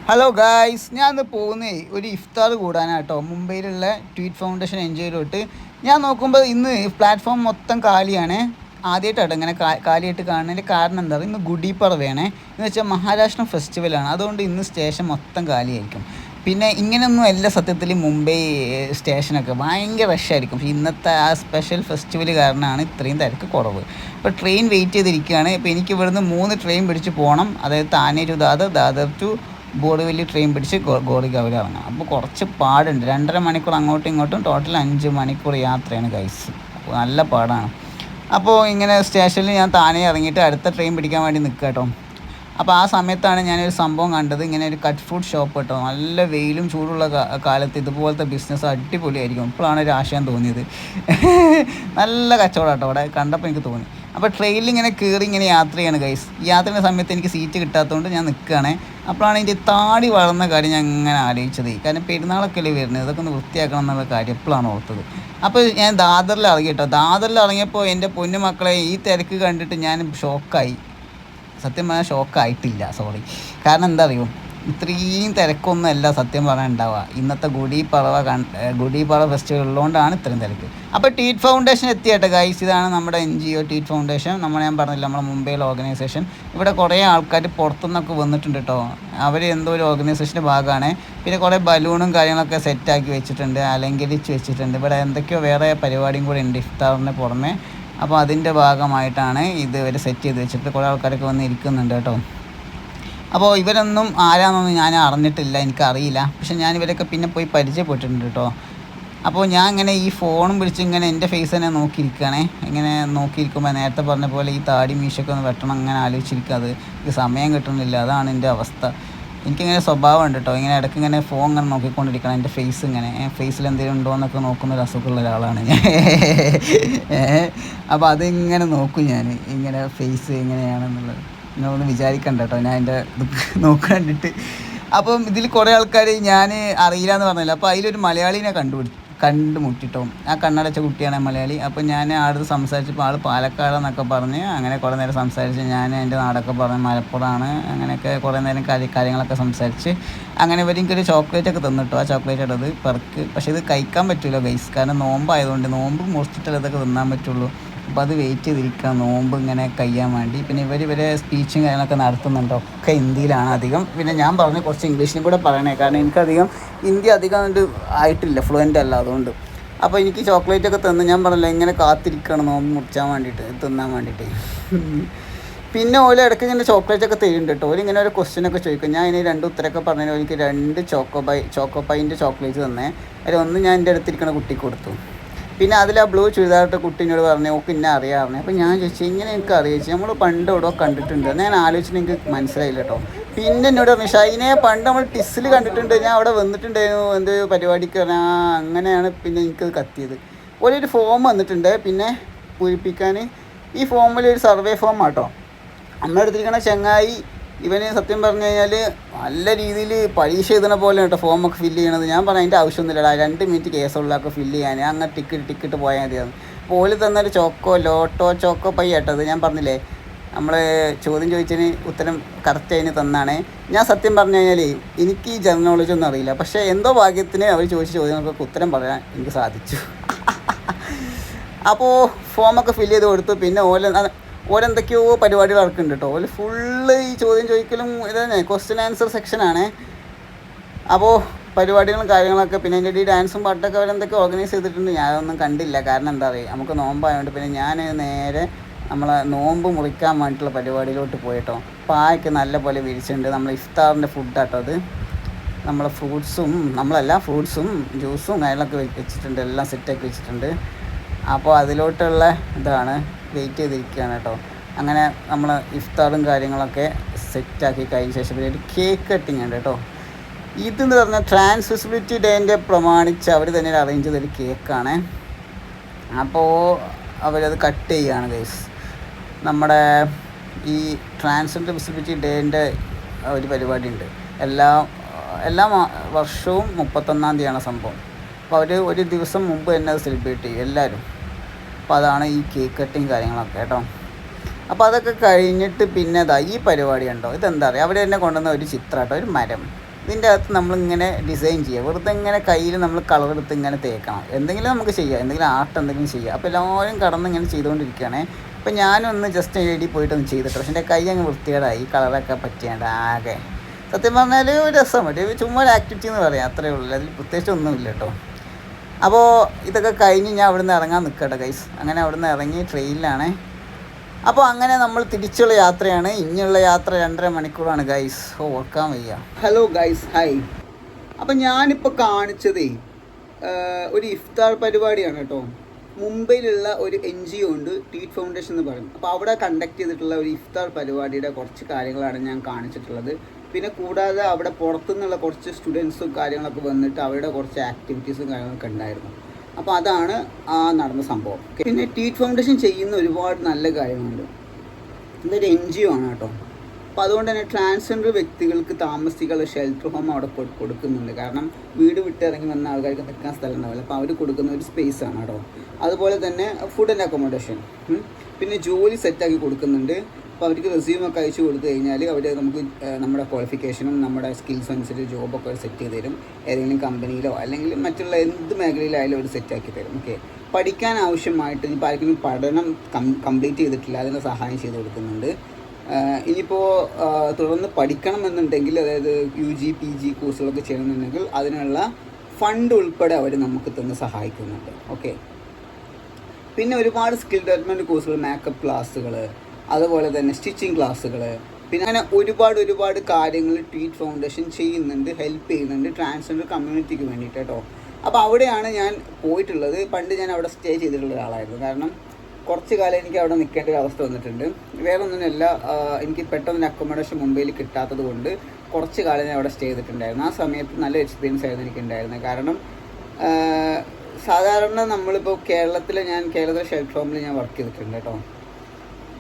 Hello guys, ഞാൻ ഇന്ന് പോകുന്നേ ഒരു ഇഫ്താർ കൂടാനാട്ടോ മുംബൈയിലുള്ള ട്വീറ്റ് ഫൗണ്ടേഷൻ എൻജോയിലോട്ട്. ഞാൻ നോക്കുമ്പോൾ ഇന്ന് പ്ലാറ്റ്ഫോം മൊത്തം കാലിയാണ്. ആദ്യമായിട്ടാട്ടോ ഇങ്ങനെ കാലിയായിട്ട് കാണുന്നതിൻ്റെ കാരണം എന്താ പറയുക, ഇന്ന് ഗുഡി പർവയാണ്. എന്ന് വെച്ചാൽ മഹാരാഷ്ട്ര ഫെസ്റ്റിവലാണ്. അതുകൊണ്ട് ഇന്ന് സ്റ്റേഷൻ മൊത്തം കാലിയായിരിക്കും. പിന്നെ ഇങ്ങനെയൊന്നും അല്ല സത്യത്തിൽ മുംബൈ സ്റ്റേഷനൊക്കെ ഭയങ്കര റഷായിരിക്കും. പക്ഷേ ഇന്നത്തെ ആ സ്പെഷ്യൽ ഫെസ്റ്റിവൽ കാരണമാണ് ഇത്രയും തിരക്ക് കുറവ്. ഇപ്പോൾ ട്രെയിൻ വെയിറ്റ് ചെയ്തിരിക്കുകയാണ്. ഇപ്പോൾ എനിക്ക് ഇവിടുന്ന് 3 ട്രെയിൻ പിടിച്ച് പോകണം. അതായത് Thane to Dadar, Dadar to Borivali train പിടിച്ച് ഗോറിഗാവിൽ ഇറങ്ങണം. അപ്പോൾ കുറച്ച് പാടുണ്ട്. 2.5 മണിക്കൂർ അങ്ങോട്ടും ഇങ്ങോട്ടും, ടോട്ടൽ 5 മണിക്കൂർ യാത്രയാണ് ഗൈസ്. അപ്പോൾ നല്ല പാടാണ്. അപ്പോൾ ഇങ്ങനെ സ്റ്റേഷനിൽ ഞാൻ താനേ ഇറങ്ങിയിട്ട് അടുത്ത ട്രെയിൻ പിടിക്കാൻ വേണ്ടി നിൽക്കുക കേട്ടോ. അപ്പോൾ ആ സമയത്താണ് ഞാനൊരു സംഭവം കണ്ടത്. ഇങ്ങനെ ഒരു കട്ട് ഫ്രൂട്ട് ഷോപ്പ് കേട്ടോ. നല്ല വെയിലും ചൂടുള്ള കാലത്ത് ഇതുപോലത്തെ ബിസിനസ് അടിപൊളിയായിരിക്കും. ഇപ്പോഴാണ് ഒരു ആശയം തോന്നിയത്. നല്ല കച്ചവടം കേട്ടോ അവിടെ കണ്ടപ്പോൾ എനിക്ക് തോന്നി. അപ്പോൾ ട്രെയിനിൽ ഇങ്ങനെ കയറി ഇങ്ങനെ യാത്ര ചെയ്യാണ് ഗൈസ്. യാത്രയുടെ സമയത്ത് എനിക്ക് സീറ്റ് കിട്ടാത്തതുകൊണ്ട് ഞാൻ നിൽക്കുകയാണ്. അപ്പോഴാണ് എൻ്റെ താടി വളർന്ന കാര്യം ഞാൻ ഇങ്ങനെ ആലോചിച്ചത്. കാരണം പെരുന്നാളൊക്കെ അല്ലേ വരുന്നത്, ഇതൊക്കെ ഒന്ന് വൃത്തിയാക്കണം എന്നുള്ള കാര്യം എപ്പോഴാണ് ഓർത്തത്. അപ്പോൾ ഞാൻ ദാദറിൽ ഇറങ്ങി കേട്ടോ. ദാദറിൽ ഇറങ്ങിയപ്പോൾ എൻ്റെ പൊന്നു മക്കളെ ഈ തിരക്ക് കണ്ടിട്ട് ഞാൻ ഷോക്കായി. സത്യം പറഞ്ഞാൽ ഷോക്കായിട്ടില്ല, സോറി. കാരണം എന്താ അറിയുമോ, ഇത്രയും തിരക്കൊന്നും അല്ല സത്യം പറഞ്ഞാൽ ഉണ്ടാവുക. ഇന്നത്തെ ഗുഡി പടവ ഫെസ്റ്റിവൽ ഉള്ളതുകൊണ്ടാണ് ഇത്രയും തിരക്ക്. അപ്പോൾ ട്വീറ്റ് ഫൗണ്ടേഷൻ എത്തിയട്ടെ ഗൈസ്. ഇതാണ് നമ്മുടെ NGO ട്വീറ്റ് ഫൗണ്ടേഷൻ. ഞാൻ പറഞ്ഞില്ല, നമ്മുടെ മുംബൈയിലെ ഓർഗനൈസേഷൻ. ഇവിടെ കുറേ ആൾക്കാർ പുറത്തുനിന്നൊക്കെ വന്നിട്ടുണ്ട് കേട്ടോ. അവർ എന്തോ ഒരു ഓർഗനൈസേഷൻ്റെ ഭാഗമാണ്. പിന്നെ കുറേ ബലൂണും കാര്യങ്ങളൊക്കെ സെറ്റാക്കി വെച്ചിട്ടുണ്ട്, അലങ്കരിച്ച് വെച്ചിട്ടുണ്ട്. ഇവിടെ എന്തൊക്കെയോ വേറെ പരിപാടിയും കൂടെ ഉണ്ട് ഇഫ്താറിന് പുറമെ. അപ്പോൾ അതിൻ്റെ ഭാഗമായിട്ടാണ് ഇത് ഇവർ സെറ്റ് ചെയ്ത് വെച്ചിട്ട് കുറേ ആൾക്കാരൊക്കെ വന്ന് ഇരിക്കുന്നുണ്ട് കേട്ടോ. അപ്പോൾ ഇവരൊന്നും ആരാന്നൊന്നും ഞാൻ അറിഞ്ഞിട്ടില്ല, എനിക്കറിയില്ല. പക്ഷെ ഞാൻ ഇവരൊക്കെ പിന്നെ പോയി പരിചയപ്പെട്ടിട്ടുണ്ട് കേട്ടോ. അപ്പോൾ ഞാൻ ഇങ്ങനെ ഈ ഫോണും പിടിച്ച് ഇങ്ങനെ എൻ്റെ ഫേസ് തന്നെ നോക്കിയിരിക്കുകയാണേ. ഇങ്ങനെ നോക്കിയിരിക്കുമ്പോൾ നേരത്തെ പറഞ്ഞ പോലെ ഈ താടി മീശൊക്കെ ഒന്ന് വെട്ടണം അങ്ങനെ ആലോചിച്ചിരിക്കുക. എനിക്ക് സമയം കിട്ടുന്നില്ല, അതാണ് എൻ്റെ അവസ്ഥ. എനിക്കിങ്ങനെ സ്വഭാവമുണ്ട് കേട്ടോ. ഇങ്ങനെ ഇടയ്ക്ക് ഇങ്ങനെ ഫോൺ ഇങ്ങനെ നോക്കിക്കൊണ്ടിരിക്കണം. എൻ്റെ ഫേസ് ഇങ്ങനെ ഫേസിൽ എന്തെങ്കിലും ഉണ്ടോ എന്നൊക്കെ നോക്കുന്ന ഒരു അസുഖമുള്ള ഒരാളാണ് ഞാൻ. അപ്പോൾ അതിങ്ങനെ നോക്കും ഞാൻ, ഇങ്ങനെ ഫേസ് എങ്ങനെയാണെന്നുള്ളത്. നിങ്ങളൊന്ന് വിചാരിക്കണ്ട കേട്ടോ, ഞാൻ എൻ്റെ നോക്കണ്ടിട്ട്. അപ്പം ഇതിൽ കുറേ ആൾക്കാർ ഞാൻ അറിയില്ല എന്ന് പറഞ്ഞില്ല. അപ്പോൾ അതിലൊരു മലയാളീനെ കണ്ടുമുട്ടിട്ടോ. ആ കണ്ണടച്ച കുട്ടിയാണ് മലയാളി. അപ്പോൾ ഞാൻ ആടുത്ത് സംസാരിച്ചപ്പോൾ ആൾ പാലക്കാടെന്നൊക്കെ പറഞ്ഞ് അങ്ങനെ കുറേ നേരം സംസാരിച്ച് ഞാൻ എൻ്റെ നാടൊക്കെ പറഞ്ഞ് മലപ്പുറമാണ്. അങ്ങനെയൊക്കെ കുറേ നേരം കാര്യങ്ങളൊക്കെ സംസാരിച്ച് അങ്ങനെ ഇവരെനിക്കൊരു ചോക്ലേറ്റൊക്കെ തന്നിട്ടോ. ആ ചോക്ലേറ്റ് ഇടത് പെർക്ക്. പക്ഷേ ഇത് കഴിക്കാൻ പറ്റില്ല ഗൈസ്, കാരണം നോമ്പായതുകൊണ്ട്. നോമ്പ് മുറിച്ചിട്ടല്ലേ ഇതൊക്കെ തിന്നാൻ പറ്റുള്ളൂ. അപ്പോൾ അത് വെയിറ്റ് ചെയ്തിരിക്കുക നോമ്പ് ഇങ്ങനെ കഴിയാൻ വേണ്ടി. പിന്നെ ഇവരെ സ്പീച്ചും കാര്യങ്ങളൊക്കെ നടത്തുന്നുണ്ട്, ഒക്കെ ഹിന്ദിയിലാണ് അധികം. പിന്നെ ഞാൻ പറഞ്ഞ് കുറച്ച് ഇംഗ്ലീഷിലും കൂടെ പറയണേ, കാരണം എനിക്കധികം ഹിന്ദി അധികം ആയിട്ടില്ല, ഫ്ലുവൻ്റ് അല്ല, അതുകൊണ്ട്. അപ്പോൾ എനിക്ക് ചോക്ലേറ്റൊക്കെ തന്ന് ഞാൻ പറഞ്ഞില്ല ഇങ്ങനെ കാത്തിരിക്കണം നോമ്പ് മുറിച്ചാൻ വേണ്ടിയിട്ട്, തിന്നാൻ വേണ്ടിയിട്ട്. പിന്നെ ഓല ഇടയ്ക്ക് ഇങ്ങനെ ചോക്ലേറ്റൊക്കെ തരുന്നുണ്ട് കേട്ടോ. ഓലിങ്ങനെ ഒരു ക്വസ്റ്റ്യനൊക്കെ ചോദിക്കും. ഞാൻ ഇതിന് 2 ഉത്തരമൊക്കെ പറഞ്ഞു. എനിക്ക് 2 ചോക്കോപ്പൈൻ്റെ ചോക്ലേറ്റ് തന്നേ. അതിലൊന്ന് ഞാൻ എൻ്റെ അടുത്തിരിക്കുന്ന കുട്ടിക്ക് കൊടുത്തു. പിന്നെ അതിൽ ആ ബ്ലൂ ചുരിദാറിട്ട കുട്ടീനോട് പറഞ്ഞു ഓക്ക് പിന്നെ അറിയാവുന്നേ. അപ്പോൾ ഞാൻ ചോദിച്ചു ഇങ്ങനെ എനിക്ക് അറിയിച്ചു, നമ്മൾ പണ്ട് എവിടെ കണ്ടിട്ടുണ്ട്. ഞാൻ ആലോചിച്ചിട്ട് എനിക്ക് മനസ്സിലായില്ല കേട്ടോ. പിന്നെ എന്നോട് പറഞ്ഞു ഷൈനെ പണ്ട് നമ്മൾ ടിസ്സിൽ കണ്ടിട്ടുണ്ട്, ഞാൻ അവിടെ വന്നിട്ടുണ്ടായിരുന്നു എന്തോ പരിപാടിക്ക് പറഞ്ഞാൽ. അങ്ങനെയാണ് പിന്നെ എനിക്കത് കത്തിയത്. ഒരു ഫോം വന്നിട്ടുണ്ട് പിന്നെ പൂരിപ്പിക്കാൻ. ഈ ഫോമിൽ ഒരു സർവേ ഫോം ആട്ടോ. നമ്മളെടുത്തിരിക്കണ ചങ്ങായി ഇവന് സത്യം പറഞ്ഞു കഴിഞ്ഞാൽ നല്ല രീതിയിൽ പരീക്ഷ എഴുതുന്ന പോലെ കേട്ടോ ഫോമൊക്കെ ഫില്ല് ചെയ്യണത്. ഞാൻ പറഞ്ഞു അതിൻ്റെ ആവശ്യമൊന്നുമില്ലടാ, 2 മിനിറ്റ് കേസുള്ളതൊക്കെ ഫില്ല് ചെയ്യാൻ, അങ്ങനെ ടിക്കറ്റ് പോയാൽ മതിയായിരുന്നു. പോല് തന്നൊരു ചോക്കോ പൈ കേട്ടത്. ഞാൻ പറഞ്ഞില്ലേ നമ്മൾ ചോദ്യം ചോദിച്ചതിന് ഉത്തരം കറക്റ്റ് അതിന് തന്നാണ്. ഞാൻ സത്യം പറഞ്ഞു കഴിഞ്ഞാൽ എനിക്ക് ഈ ജനറൽ നോളജ് ഒന്നും അറിയില്ല, പക്ഷേ എന്തോ ഭാഗ്യത്തിന് അവർ ചോദിച്ച ചോദ്യങ്ങൾക്കൊക്കെ ഉത്തരം പറയാൻ എനിക്ക് സാധിച്ചു. അപ്പോൾ ഫോമൊക്കെ ഫില്ല് ചെയ്ത് കൊടുത്തു. പിന്നെ ഓരെന്തൊക്കെയോ പരിപാടികൾ നടക്കുന്നുണ്ട് കേട്ടോ. ഓല് ഫുള്ള് ഈ ചോദ്യം ചോദിക്കലും ഇതന്നെ ക്വസ്റ്റ്യൻ ആൻസർ സെക്ഷനാണ്. അപ്പോൾ പരിപാടികളും കാര്യങ്ങളൊക്കെ, പിന്നെ അതിൻ്റെ ഡാൻസും പാട്ടൊക്കെ അവരെന്തൊക്കെ ഓർഗനൈസ് ചെയ്തിട്ടുണ്ട്. ഞാനതൊന്നും കണ്ടില്ല, കാരണം എന്താ പറയുക നമുക്ക് നോമ്പായതുകൊണ്ട്. പിന്നെ ഞാൻ നേരെ നമ്മളെ നോമ്പ് മുറിക്കാൻ വേണ്ടിയിട്ടുള്ള പരിപാടിയിലോട്ട് പോയിട്ടോ. പായൊക്കെ നല്ല പോലെ വിരിച്ചിട്ടുണ്ട്. നമ്മൾ ഇഫ്താറിൻ്റെ ഫുഡാട്ടോ അത്. നമ്മളെ ഫ്രൂട്ട്സും ജ്യൂസും കാര്യങ്ങളൊക്കെ വെച്ചിട്ടുണ്ട്, എല്ലാം സെറ്റാക്കി വെച്ചിട്ടുണ്ട്. അപ്പോൾ അതിലോട്ടുള്ള ഇതാണ്, വെയിറ്റ് ചെയ്തിരിക്കുകയാണ് കേട്ടോ. അങ്ങനെ നമ്മൾ ഇഫ്താറും കാര്യങ്ങളൊക്കെ സെറ്റാക്കി കഴിഞ്ഞ ശേഷം പിന്നെ ഒരു കേക്ക് കട്ടിങ് ഉണ്ട് കേട്ടോ. ഇതെന്ന് പറഞ്ഞാൽ ട്രാൻസ് വിസിബിലിറ്റി ഡേൻ്റെ പ്രമാണിച്ച് അവർ തന്നെ അറേഞ്ച് ചെയ്തൊരു കേക്കാണ്. അപ്പോൾ അവരത് കട്ട് ചെയ്യുകയാണ് ഗൈസ്. നമ്മുടെ ഈ ട്രാൻസ്ജെൻഡർ വിസിബിലിറ്റി ഡേൻ്റെ ഒരു പരിപാടി ഉണ്ട്. എല്ലാ വർഷവും 31-ാം തീയതിയാണ് സംഭവം. അപ്പോൾ അവർ ഒരു ദിവസം മുമ്പ് തന്നെ അത് സെലിബ്രേറ്റ് ചെയ്യും എല്ലാവരും. അപ്പോൾ അതാണ് ഈ കേക്ക് കട്ടിങ് കാര്യങ്ങളൊക്കെ കേട്ടോ. അപ്പോൾ അതൊക്കെ കഴിഞ്ഞിട്ട് പിന്നെ ഈ പരിപാടി ഉണ്ടോ, ഇതെന്താ പറയുക, അവിടെ തന്നെ കൊണ്ടുവന്ന ഒരു ചിത്രം കേട്ടോ, ഒരു മരം. ഇതിൻ്റെ അകത്ത് നമ്മളിങ്ങനെ ഡിസൈൻ ചെയ്യുക. വെറുതെ ഇങ്ങനെ കയ്യിൽ നമ്മൾ കളർ എടുത്ത് ഇങ്ങനെ തേക്കണം. എന്തെങ്കിലും നമുക്ക് ചെയ്യാം, എന്തെങ്കിലും ആർട്ട് എന്തെങ്കിലും ചെയ്യുക. അപ്പോൾ എല്ലാവരും കടന്ന് ഇങ്ങനെ ചെയ്തുകൊണ്ടിരിക്കുകയാണ്. അപ്പോൾ ഞാനൊന്ന് ജസ്റ്റ് എഴുതി പോയിട്ടൊന്ന് ചെയ്തിട്ട്, പക്ഷേ എൻ്റെ കൈ അങ്ങ് വൃത്തികേടായി, കളറൊക്കെ പറ്റിയാണ്ട് ആകെ. സത്യം പറഞ്ഞാൽ ഒരു രസം പറ്റും, ചുമ്മാ ഒരു ആക്ടിവിറ്റി എന്ന് പറയാം, അത്രയേ ഉള്ളൂ. അതിൽ പ്രത്യേകിച്ച് ഒന്നുമില്ല കേട്ടോ. അപ്പോൾ ഇതൊക്കെ കഴിഞ്ഞ് ഞാൻ അവിടെ നിന്ന് ഇറങ്ങാൻ നിൽക്കട്ടെ ഗൈസ്. അങ്ങനെ അവിടെ നിന്ന് ഇറങ്ങി ട്രെയിനിലാണ്. അപ്പോൾ അങ്ങനെ നമ്മൾ തിരിച്ചുള്ള യാത്രയാണ്. ഇനിയുള്ള യാത്ര 2.5 മണിക്കൂറാണ് ഗൈസ്. ഓർക്കാൻ വയ്യ. Hello guys, hi. അപ്പോൾ ഞാനിപ്പോൾ കാണിച്ചതേ ഒരു ഇഫ്താർ പരിപാടിയാണ് കേട്ടോ. മുംബൈയിലുള്ള ഒരു NGO ഉണ്ട്, ട്വീറ്റ് ഫൗണ്ടേഷൻ എന്ന് പറയും. അപ്പോൾ അവിടെ കണ്ടക്ട് ചെയ്തിട്ടുള്ള ഒരു ഇഫ്താർ പരിപാടിയുടെ കുറച്ച് കാര്യങ്ങളാണ് ഞാൻ കാണിച്ചിട്ടുള്ളത്. പിന്നെ കൂടാതെ അവിടെ പുറത്തുനിന്നുള്ള കുറച്ച് സ്റ്റുഡൻസും കാര്യങ്ങളൊക്കെ വന്നിട്ട് അവരുടെ കുറച്ച് ആക്ടിവിറ്റീസും കാര്യങ്ങളൊക്കെ ഉണ്ടായിരുന്നു. അപ്പോൾ അതാണ് ആ നടന്ന സംഭവം. പിന്നെ ട്വീറ്റ് ഫൗണ്ടേഷൻ ചെയ്യുന്ന ഒരുപാട് നല്ല കാര്യങ്ങളുണ്ട്. ഇതൊരു NGO ആണ് കേട്ടോ. അപ്പോൾ അതുകൊണ്ട് തന്നെ ട്രാൻസ്ജെൻഡർ വ്യക്തികൾക്ക് താമസിക്കാനുള്ള ഷെൽട്ടർ ഹോം അവിടെ കൊടുക്കുന്നുണ്ട്. കാരണം വീട് വിട്ടിറങ്ങി വന്ന ആൾക്കാർക്ക് നിൽക്കാൻ സ്ഥലം ഉണ്ടാവില്ല. അപ്പോൾ അവർ കൊടുക്കുന്ന ഒരു സ്പേസ് ആണ് കേട്ടോ. അതുപോലെ തന്നെ ഫുഡ് ആൻഡ് അക്കോമഡേഷൻ, പിന്നെ ജോലി സെറ്റാക്കി കൊടുക്കുന്നുണ്ട്. അപ്പോൾ അവർക്ക് റെസ്യൂമൊക്കെ അയച്ചു കൊടുത്തു കഴിഞ്ഞാൽ അവർ നമുക്ക് നമ്മുടെ ക്വാളിഫിക്കേഷനും നമ്മുടെ സ്കിൽസും അനുസരിച്ച് ജോബൊക്കെ സെറ്റ് ചെയ്ത് തരും. ഏതെങ്കിലും കമ്പനിയിലോ അല്ലെങ്കിൽ മറ്റുള്ള എന്ത് മേഖലയിലായാലും അവർ സെറ്റാക്കി തരും. ഓക്കെ, പഠിക്കാൻ ആവശ്യമായിട്ട് ഇനിയിപ്പോൾ ആർക്കെങ്കിലും പഠനം കംപ്ലീറ്റ് ചെയ്തിട്ടില്ല, അതിന് സഹായം ചെയ്ത് കൊടുക്കുന്നുണ്ട്. ഇനിയിപ്പോൾ തുടർന്ന് പഠിക്കണമെന്നുണ്ടെങ്കിൽ, അതായത് UG PG കോഴ്സുകളൊക്കെ ചെയ്യണമെന്നുണ്ടെങ്കിൽ അതിനുള്ള ഫണ്ട് ഉൾപ്പെടെ അവർ നമുക്ക് തന്ന് സഹായിക്കുന്നുണ്ട്. ഓക്കെ, പിന്നെ ഒരുപാട് സ്കിൽ ഡെവലപ്മെൻറ്റ് കോഴ്സുകൾ, മേക്കപ്പ് ക്ലാസ്സുകൾ, അതുപോലെ തന്നെ സ്റ്റിച്ചിങ് ക്ലാസ്സുകൾ, പിന്നെ അങ്ങനെ ഒരുപാട് കാര്യങ്ങൾ ട്വീറ്റ് ഫൗണ്ടേഷൻ ചെയ്യുന്നുണ്ട്, ഹെൽപ്പ് ചെയ്യുന്നുണ്ട് ട്രാൻസ്ജെൻഡർ കമ്മ്യൂണിറ്റിക്ക് വേണ്ടിയിട്ട് കേട്ടോ. അപ്പോൾ അവിടെയാണ് ഞാൻ പോയിട്ടുള്ളത്. പണ്ട് ഞാൻ അവിടെ സ്റ്റേ ചെയ്തിട്ടുള്ള ഒരാളായിരുന്നു. കാരണം കുറച്ച് കാലം എനിക്ക് അവിടെ നിൽക്കേണ്ട ഒരു അവസ്ഥ വന്നിട്ടുണ്ട്. വേറെ ഒന്നിനല്ല, എനിക്ക് പെട്ടെന്ന് അക്കോമഡേഷൻ മുംബൈയിൽ കിട്ടാത്തത് കൊണ്ട് കുറച്ച് കാലം ഞാൻ അവിടെ സ്റ്റേ ചെയ്തിട്ടുണ്ടായിരുന്നു. ആ സമയത്ത് നല്ല എക്സ്പീരിയൻസ് ആയിരുന്നു എനിക്കുണ്ടായിരുന്നത്. കാരണം സാധാരണ നമ്മളിപ്പോൾ കേരളത്തിലെ ഷെൽട്ടർ ഹോമിൽ ഞാൻ വർക്ക് ചെയ്തിട്ടുണ്ട് കേട്ടോ.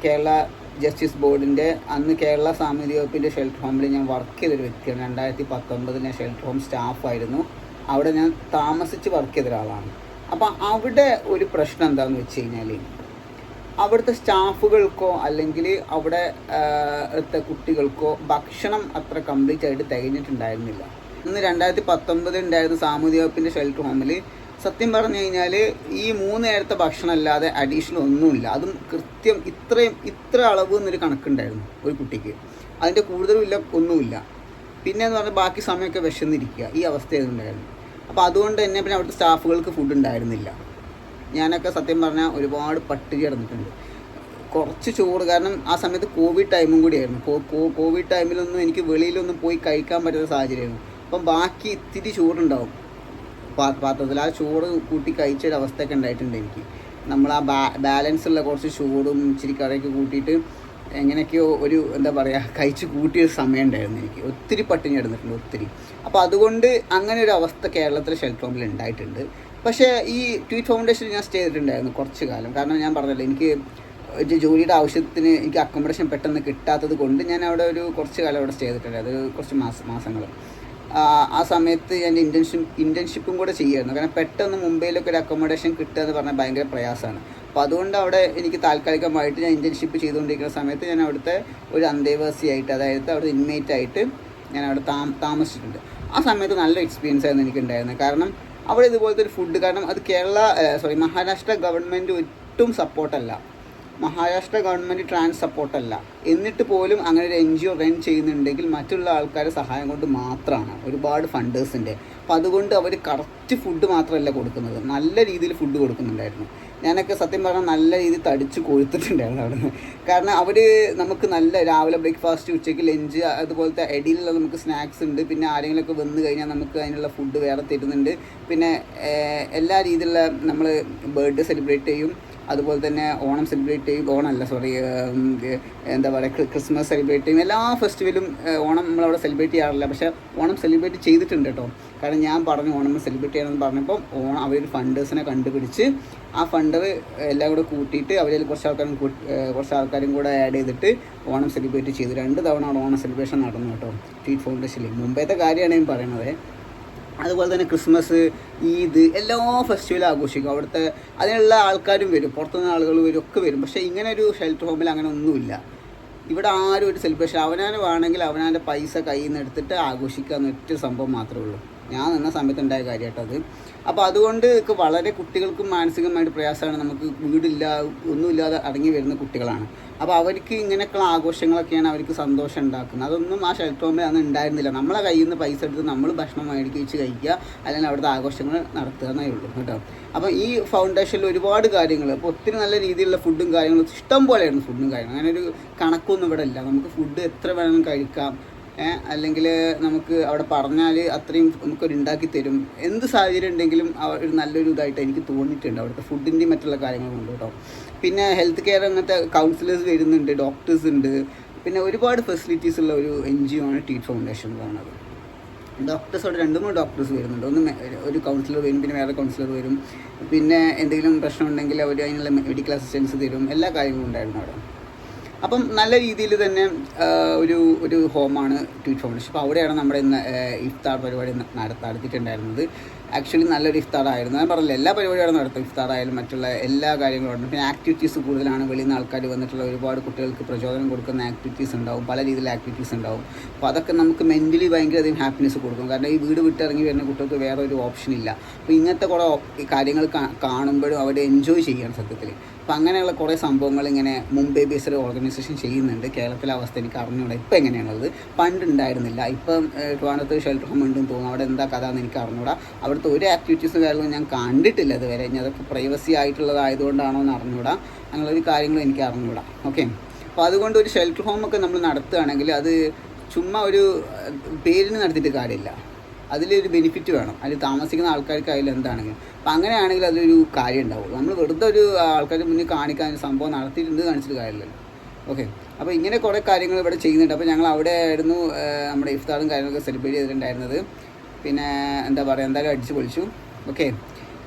കേരള ജസ്റ്റിസ് ബോർഡിൻ്റെ അന്ന് കേരള സാമൂഹിക വകുപ്പിൻ്റെ ഷെൽട്ടർ ഹോമിൽ ഞാൻ വർക്ക് ചെയ്തൊരു വ്യക്തിയാണ്. 2019 ഞാൻ ഷെൽട്ടർ ഹോം സ്റ്റാഫായിരുന്നു. അവിടെ ഞാൻ താമസിച്ച് വർക്ക് ചെയ്ത ഒരാളാണ്. അപ്പം അവിടെ ഒരു പ്രശ്നം എന്താണെന്ന് വെച്ച് കഴിഞ്ഞാൽ, അവിടുത്തെ സ്റ്റാഫുകൾക്കോ അല്ലെങ്കിൽ അവിടെ കുട്ടികൾക്കോ ഭക്ഷണം അത്ര കംപ്ലീറ്റ് ആയിട്ട് തികഞ്ഞിട്ടുണ്ടായിരുന്നില്ല. ഇന്ന് 2019 ഉണ്ടായിരുന്ന സാമൂഹിക വകുപ്പിൻ്റെ ഷെൽട്ടർ ഹോമിൽ സത്യം പറഞ്ഞു കഴിഞ്ഞാൽ ഈ 3 നേരത്തെ ഭക്ഷണം അല്ലാതെ അഡീഷണൽ ഒന്നുമില്ല. അതും കൃത്യം ഇത്ര അളവ് എന്നൊരു കണക്കുണ്ടായിരുന്നു ഒരു കുട്ടിക്ക്. അതിൻ്റെ കൂടുതലും ഇല്ല, ഒന്നുമില്ല. പിന്നെ എന്ന് പറഞ്ഞാൽ ബാക്കി സമയമൊക്കെ വിശന്നിരിക്കുക, ഈ അവസ്ഥയായിട്ടുണ്ടായിരുന്നു. അപ്പോൾ അതുകൊണ്ട് തന്നെ പിന്നെ അവിടുത്തെ സ്റ്റാഫുകൾക്ക് ഫുഡ് ഉണ്ടായിരുന്നില്ല. ഞാനൊക്കെ സത്യം പറഞ്ഞാൽ ഒരുപാട് പട്ടിണി കിടന്നിട്ടുണ്ട്. കുറച്ച് ചോറ്, കാരണം ആ സമയത്ത് കോവിഡ് ടൈമും കൂടിയായിരുന്നു. കോവിഡ് ടൈമിലൊന്നും എനിക്ക് വെളിയിലൊന്നും പോയി കഴിക്കാൻ പറ്റുന്ന സാഹചര്യമായിരുന്നു. അപ്പം ബാക്കി ഇത്തിരി ചോറുണ്ടാവും പാത്രത്തിൽ. ആ ചോറ് കൂട്ടി കഴിച്ചൊരവസ്ഥയൊക്കെ ഉണ്ടായിട്ടുണ്ട് എനിക്ക്. നമ്മൾ ആ ബാലൻസ് ഉള്ള കുറച്ച് ചോറും ഇച്ചിരി കറിയൊക്കെ കൂട്ടിയിട്ട് എങ്ങനെയൊക്കെയോ ഒരു എന്താ പറയുക കഴിച്ച് കൂട്ടിയൊരു സമയം ഉണ്ടായിരുന്നു എനിക്ക്. ഒത്തിരി പട്ടിണി കിടന്നിട്ടുണ്ട്, ഒത്തിരി. അപ്പോൾ അതുകൊണ്ട് അങ്ങനെ ഒരു അവസ്ഥ കേരളത്തിലെ ഷെൽട്ടർ ഹോമിൽ ഉണ്ടായിട്ടുണ്ട്. പക്ഷേ ഈ ട്വീറ്റ് ഫൗണ്ടേഷനിൽ ഞാൻ സ്റ്റേ ചെയ്തിട്ടുണ്ടായിരുന്നു കുറച്ച് കാലം. കാരണം ഞാൻ പറഞ്ഞല്ലോ, എനിക്ക് ജോലിയുടെ ആവശ്യത്തിന് എനിക്ക് അക്കോമഡേഷൻ പെട്ടെന്ന് കിട്ടാത്തത് കൊണ്ട് ഞാൻ അവിടെ ഒരു കുറച്ച് കാലം അവിടെ സ്റ്റേ ചെയ്തിട്ടുണ്ട്. അത് കുറച്ച് മാസങ്ങൾ. ആ സമയത്ത് ഞാൻ ഇൻറ്റേൺഷിപ്പും കൂടെ ചെയ്യുമായിരുന്നു. കാരണം പെട്ടെന്ന് മുംബൈയിലൊക്കെ ഒരു അക്കോമഡേഷൻ കിട്ടുക എന്ന് പറഞ്ഞാൽ ഭയങ്കര പ്രയാസമാണ്. അപ്പോൾ അതുകൊണ്ട് അവിടെ എനിക്ക് താൽക്കാലികമായിട്ട് ഞാൻ ഇൻറ്റേൺഷിപ്പ് ചെയ്തുകൊണ്ടിരിക്കുന്ന സമയത്ത് ഞാൻ അവിടുത്തെ ഒരു അന്തേവാസിയായിട്ട്, അതായത് അവിടെ ഇൻമേറ്റായിട്ട് ഞാൻ അവിടെ താമസിച്ചിട്ടുണ്ട്. ആ സമയത്ത് നല്ല എക്സ്പീരിയൻസ് ആയിരുന്നു എനിക്കുണ്ടായിരുന്നത്. കാരണം അവിടെ ഇതുപോലത്തെ ഒരു ഫുഡ്, കാരണം അത് മഹാരാഷ്ട്ര ഗവൺമെൻറ് ഒട്ടും സപ്പോർട്ടല്ല. മഹാരാഷ്ട്ര ഗവൺമെൻറ് ട്രാൻസ് സപ്പോർട്ടല്ല. എന്നിട്ട് പോലും അങ്ങനെ ഒരു NGO റൺ ചെയ്യുന്നുണ്ടെങ്കിൽ മറ്റുള്ള ആൾക്കാരുടെ സഹായം കൊണ്ട് മാത്രമാണ്. ഒരുപാട് ഫണ്ടേഴ്സിൻ്റെ. അപ്പോൾ അതുകൊണ്ട് അവർ കറക്റ്റ് ഫുഡ് മാത്രമല്ല കൊടുക്കുന്നത്, നല്ല രീതിയിൽ ഫുഡ് കൊടുക്കുന്നുണ്ടായിരുന്നു. ഞാനൊക്കെ സത്യം പറഞ്ഞാൽ നല്ല രീതിയിൽ തടിച്ച് കൊഴുത്തിട്ടുണ്ടായിരുന്നു അവിടെ നിന്ന്. കാരണം അവർ നമുക്ക് നല്ല രാവിലെ ബ്രേക്ക്ഫാസ്റ്റ്, ഉച്ചയ്ക്ക് ലഞ്ച്, അതുപോലത്തെ ഇടയിലുള്ള നമുക്ക് സ്നാക്സ് ഉണ്ട്. പിന്നെ ആരെങ്കിലുമൊക്കെ വന്നു കഴിഞ്ഞാൽ നമുക്ക് അതിനുള്ള ഫുഡ് വേറെ തരുന്നുണ്ട്. പിന്നെ എല്ലാ രീതിയിലുള്ള നമ്മൾ ബർത്ത്ഡേ സെലിബ്രേറ്റ് ചെയ്യും, അതുപോലെ തന്നെ ഓണം സെലിബ്രേറ്റ് ചെയ്യും. എന്താ പറയുക, ക്രിസ്മസ് സെലിബ്രേറ്റ് ചെയ്യും. എല്ലാ ഫെസ്റ്റിവലും ഓണം നമ്മളവിടെ സെലിബ്രേറ്റ് ചെയ്യാറില്ല, പക്ഷേ ഓണം സെലിബ്രേറ്റ് ചെയ്തിട്ടുണ്ട് കേട്ടോ. കാരണം ഞാൻ പറഞ്ഞു ഓണം സെലിബ്രേറ്റ് ചെയ്യണമെന്ന് പറഞ്ഞപ്പോൾ അവരൊരു ഫണ്ടേഴ്സിനെ കണ്ടുപിടിച്ച് ആ ഫണ്ടർ എല്ലാം കൂടെ കൂട്ടിയിട്ട് അവരിൽ കുറച്ച് ആൾക്കാരും കൂടെ ആഡ് ചെയ്തിട്ട് ഓണം സെലിബ്രേറ്റ് ചെയ്തു. 2 തവണ അവിടെ ഓണം സെലിബ്രേഷൻ നടന്നു കേട്ടോ ട്വീറ്റ് ഫൗണ്ടേഷനിൽ. മുമ്പത്തെ കാര്യമാണ് ഞാൻ പറയുന്നത്. അതുപോലെ തന്നെ ക്രിസ്മസ്, ഈദ്, എല്ലാ ഫെസ്റ്റിവലും ആഘോഷിക്കും. അവിടുത്തെ അതിനുള്ള ആൾക്കാരും വരും, പുറത്തുനിന്ന് ആളുകൾ വരും, ഒക്കെ വരും. പക്ഷേ ഇങ്ങനെ ഒരു ഷെൽട്ടർ ഹോമിൽ അങ്ങനെ ഒന്നുമില്ല. ഇവിടെ ആരും ഒരു സെലിബ്രേഷൻ അവനാന് വേണമെങ്കിൽ അവനാൻ്റെ പൈസ കയ്യിൽ നിന്ന് എടുത്തിട്ട് ആഘോഷിക്കുക എന്നൊറ്റ സംഭവം മാത്രമേ ഉള്ളൂ. ഞാൻ നിന്ന സമയത്ത് ഉണ്ടായ കാര്യമായിട്ട് അത്. അപ്പോൾ അതുകൊണ്ട് വളരെ കുട്ടികൾക്കും മാനസികമായിട്ട് പ്രയാസമാണ്. നമുക്ക് വീടില്ല ഒന്നുമില്ലാതെ അടങ്ങി വരുന്ന കുട്ടികളാണ്. അപ്പോൾ അവർക്ക് ഇങ്ങനെയൊക്കെയുള്ള ആഘോഷങ്ങളൊക്കെയാണ് അവർക്ക് സന്തോഷം ഉണ്ടാക്കുന്നത്. അതൊന്നും ആ ഷെൽട്ടർ ഹോമിൽ അന്ന് ഉണ്ടായിരുന്നില്ല. നമ്മളെ കയ്യിൽ നിന്ന് പൈസ എടുത്ത് നമ്മൾ ഭക്ഷണം മേടിച്ച് കഴിക്കുക, അല്ലെങ്കിൽ അവിടുത്തെ ആഘോഷങ്ങൾ നടത്തുക എന്നേ ഉള്ളൂ കേട്ടോ. അപ്പോൾ ഈ ഫൗണ്ടേഷനിൽ ഒരുപാട് കാര്യങ്ങൾ, അപ്പോൾ ഒത്തിരി നല്ല രീതിയിലുള്ള ഫുഡും കാര്യങ്ങളും ഇഷ്ടം പോലെയായിരുന്നു. ഫുഡും കാര്യങ്ങളും അങ്ങനെ ഒരു കണക്കൊന്നും ഇവിടെ ഇല്ല. നമുക്ക് ഫുഡ് എത്ര വേണമെങ്കിലും കഴിക്കാം, അല്ലെങ്കിൽ നമുക്ക് അവിടെ പറഞ്ഞാൽ അത്രയും നമുക്കൊരു ഉണ്ടാക്കി തരും. എന്ത് സാഹചര്യം ഉണ്ടെങ്കിലും ഒരു നല്ലൊരു ഇതായിട്ട് എനിക്ക് തോന്നിയിട്ടുണ്ട് അവിടുത്തെ ഫുഡിൻ്റെയും മറ്റുള്ള കാര്യങ്ങളുണ്ട് കേട്ടോ. പിന്നെ ഹെൽത്ത് കെയർ അങ്ങനത്തെ കൗൺസിലേഴ്സ് വരുന്നുണ്ട്, ഡോക്ടേഴ്സ് ഉണ്ട്, പിന്നെ ഒരുപാട് ഫെസിലിറ്റീസ് ഉള്ള ഒരു NGO ആണ് ട്വീറ്റ് ഫൗണ്ടേഷൻ എന്ന് പറയുന്നത്. ഡോക്ടേഴ്സോട് 2-3 ഡോക്ടേഴ്സ് വരുന്നുണ്ട്. ഒന്ന് ഒരു കൗൺസിലർ വരും, പിന്നെ വേറെ കൗൺസിലർ വരും. പിന്നെ എന്തെങ്കിലും പ്രശ്നം ഉണ്ടെങ്കിൽ അവർ അതിനുള്ള മെഡിക്കൽ അസിസ്റ്റൻസ് തരും. എല്ലാ കാര്യങ്ങളും ഉണ്ടായിരുന്നു അവിടെ. അപ്പം നല്ല രീതിയിൽ തന്നെ ഒരു ഹോമാണ് ട്വീറ്റ് ഫൗണ്ടേഷൻ. അപ്പോൾ അവിടെയാണ് നമ്മുടെ ഇന്ന് ഇഫ്താർ പരിപാടി നടത്തിയിട്ടുണ്ടായിരുന്നത്. ആക്ച്വലി നല്ലൊരു ഇഫ്താറായിരുന്നു. ഞാൻ പറഞ്ഞില്ല, എല്ലാ പരിപാടികളും നടത്തും. ഇഫ്താറായാലും മറ്റുള്ള എല്ലാ കാര്യങ്ങളും ഉണ്ട്. പിന്നെ ആക്ടിവിറ്റീസ് കൂടുതലാണ്. വെളിയിൽ നിന്ന് ആൾക്കാർ വന്നിട്ടുള്ള ഒരുപാട് കുട്ടികൾക്ക് പ്രചോദനം കൊടുക്കുന്ന ആക്ടിവിറ്റീസ് ഉണ്ടാവും, പല രീതിയിലുള്ള ആക്ടിവിറ്റീസ് ഉണ്ടാവും. അപ്പോൾ അതൊക്കെ നമുക്ക് മെൻ്റലി ഭയങ്കരധികം ഹാപ്പിനെസ് കൊടുക്കും. കാരണം ഈ വീട് വിട്ടിറങ്ങി വരുന്ന കുട്ടികൾക്ക് വേറെ ഒരു ഓപ്ഷൻ ഇല്ല. അപ്പോൾ ഇങ്ങനത്തെ കുറേ കാര്യങ്ങൾ കാണുമ്പോഴും അവിടെ എൻജോയ് ചെയ്യണം സത്യത്തിൽ. അപ്പോൾ അങ്ങനെയുള്ള കുറേ സംഭവങ്ങൾ ഇങ്ങനെ മുംബൈ ബേസ്ഡ് ഓർഗനൈസേഷൻ ചെയ്യുന്നുണ്ട്. കേരളത്തിലെ അവസ്ഥ എനിക്ക് അറിഞ്ഞൂടാ ഇപ്പോൾ എങ്ങനെയാണുള്ളത്. പണ്ട് ഉണ്ടായിരുന്നില്ല. ഇപ്പം ട്രിവാൻഡ്രത്ത് ഷെൽട്ടർ ഹോം ഉണ്ടെന്ന് തോന്നുന്നു. അവിടെ എന്താ കഥ എന്ന് എനിക്ക് അറിഞ്ഞൂടാ. അവിടുത്തെ ഒരു ആക്ടിവിറ്റീസും കാര്യങ്ങളും ഞാൻ കണ്ടിട്ടില്ല ഇതുവരെ. ഇനി അതൊക്കെ പ്രൈവസി ആയിട്ടുള്ളതായതുകൊണ്ടാണോ എന്ന് അറിഞ്ഞൂടാ. അങ്ങനെയൊരു കാര്യങ്ങളും എനിക്ക് അറിഞ്ഞൂടാ. ഓക്കെ, അപ്പോൾ അതുകൊണ്ട് ഒരു ഷെൽട്ടർ ഹോമൊക്കെ നമ്മൾ നടത്തുകയാണെങ്കിൽ അത് ചുമ്മാ ഒരു പേരിന് നടത്തിയിട്ട് കാര്യമില്ല. അതിലൊരു ബെനിഫിറ്റ് വേണം. അതിൽ താമസിക്കുന്ന ആൾക്കാർക്ക് അതിൽ എന്താണെങ്കിലും. അപ്പോൾ അങ്ങനെയാണെങ്കിൽ അതൊരു കാര്യം ഉണ്ടാവുള്ളൂ. നമ്മൾ വെറുതെ ഒരു ആൾക്കാരുടെ മുന്നിൽ കാണിക്കാൻ സംഭവം നടത്തിയിട്ടുണ്ട് കാണിച്ചിട്ട് കാര്യമില്ലല്ലോ. ഓക്കെ, അപ്പോൾ ഇങ്ങനെ കുറേ കാര്യങ്ങൾ ഇവിടെ ചെയ്യുന്നുണ്ട്. അപ്പോൾ ഞങ്ങൾ അവിടെ ആയിരുന്നു നമ്മുടെ ഇഫ്താറും കാര്യങ്ങളൊക്കെ സെലിബ്രേറ്റ് ചെയ്തിട്ടുണ്ടായിരുന്നത്. പിന്നെ എന്താ പറയുക, എന്തായാലും അടിച്ച് പൊളിച്ചു. ഓക്കെ,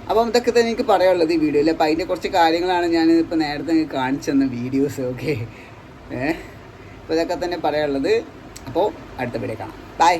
അപ്പം ഇതൊക്കെ തന്നെ എനിക്ക് പറയാനുള്ളത് ഈ വീഡിയോയിൽ. അപ്പോൾ അതിൻ്റെ കുറച്ച് കാര്യങ്ങളാണ് ഞാൻ ഇപ്പോൾ നേരത്തെ കാണിച്ചു തന്ന വീഡിയോസ്. ഓക്കെ, അപ്പോൾ ഇതൊക്കെ തന്നെ പറയാനുള്ളത്. അപ്പോൾ അടുത്ത വീഡിയോ കാണാം. ബൈ.